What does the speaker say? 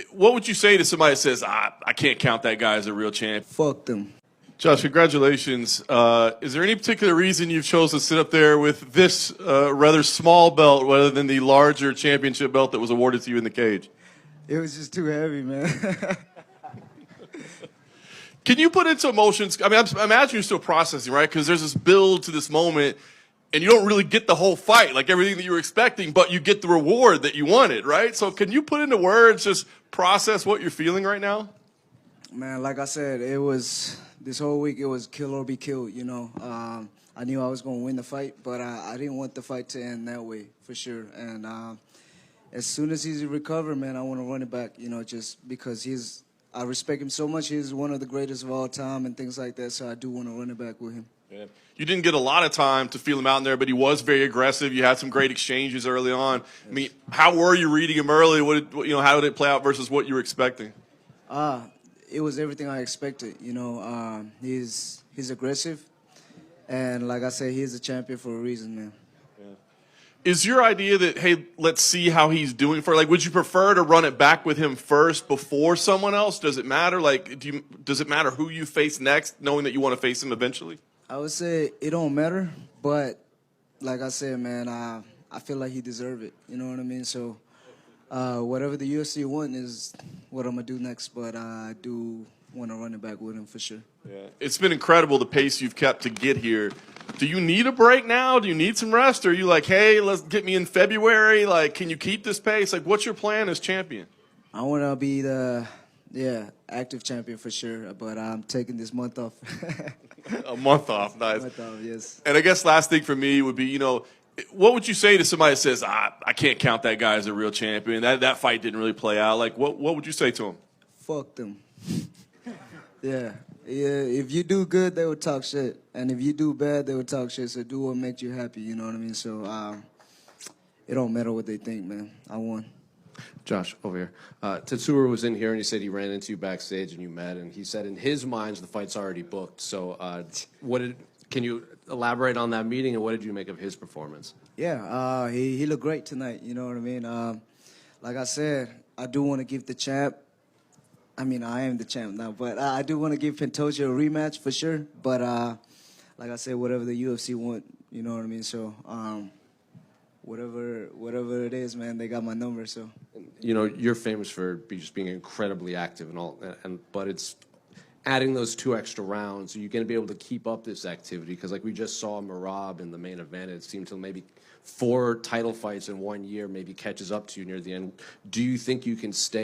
What would you say to somebody that says, I can't count that guy as a real champ? Fuck them. Josh, congratulations. Is there any particular reason you've chosen to sit up there with this rather small belt rather than the larger championship belt that was awarded to you in the cage? It was just too heavy, man. Can you put into emotions? I mean, I imagine you're still processing, right? Because there's this build to this moment, and you don't really get the whole fight, like everything that you were expecting, but you get the reward that you wanted, right? So can you put into words, just process what you're feeling right now? Man, like I said, it was this whole week. It was kill or be killed. I knew I was going to win the fight, but I didn't want the fight to end that way for sure. And as soon as he's recovered, man, I want to run it back. Just because I respect him so much. He's one of the greatest of all time and things like that. So I do want to run it back with him. Yeah. You didn't get a lot of time to feel him out in there, but he was very aggressive. You had some great exchanges early on. Yes. I mean, how were you reading him early? How did it play out versus what you were expecting? It was everything I expected. He's aggressive, and like I said, he's a champion for a reason, man. Yeah. Is your idea that, hey, let's see how he's doing would you prefer to run it back with him first before someone else? Does it matter? Does it matter who you face next, knowing that you want to face him eventually? I would say it don't matter, but like I said, man, I feel like he deserved it. You know what I mean? So whatever the UFC want is what I'm going to do next, but I do want to run it back with him for sure. Yeah. It's been incredible the pace you've kept to get here. Do you need a break now? Do you need some rest? Or are you like, hey, let's get me in February? Can you keep this pace? What's your plan as champion? I want to be the active champion for sure, but I'm taking this month off. A month off, nice. A month off, yes. And I guess last thing for me would be, what would you say to somebody that says, I can't count that guy as a real champion? That fight didn't really play out. What would you say to him? Fuck them. Yeah. If you do good, they will talk shit. And if you do bad, they will talk shit. So do what makes you happy, you know what I mean? So it don't matter what they think, man. I won. Josh, over here. Tetsuro was in here, and he said he ran into you backstage, and you met, and he said in his mind the fight's already booked. So can you elaborate on that meeting, and what did you make of his performance? Yeah, he looked great tonight, you know what I mean? Like I said, I do want to give the champ, I am the champ now, but I do want to give Pantoja a rematch for sure. But like I said, whatever the UFC want, you know what I mean? So whatever it is, man, they got my number. So you're famous for just being incredibly active and all, but it's adding those 2 extra rounds. Are you going to be able to keep up this activity? Because like we just saw Merab in the main event, it seemed to maybe 4 title fights in 1 year maybe catches up to you near the end. Do you think you can stay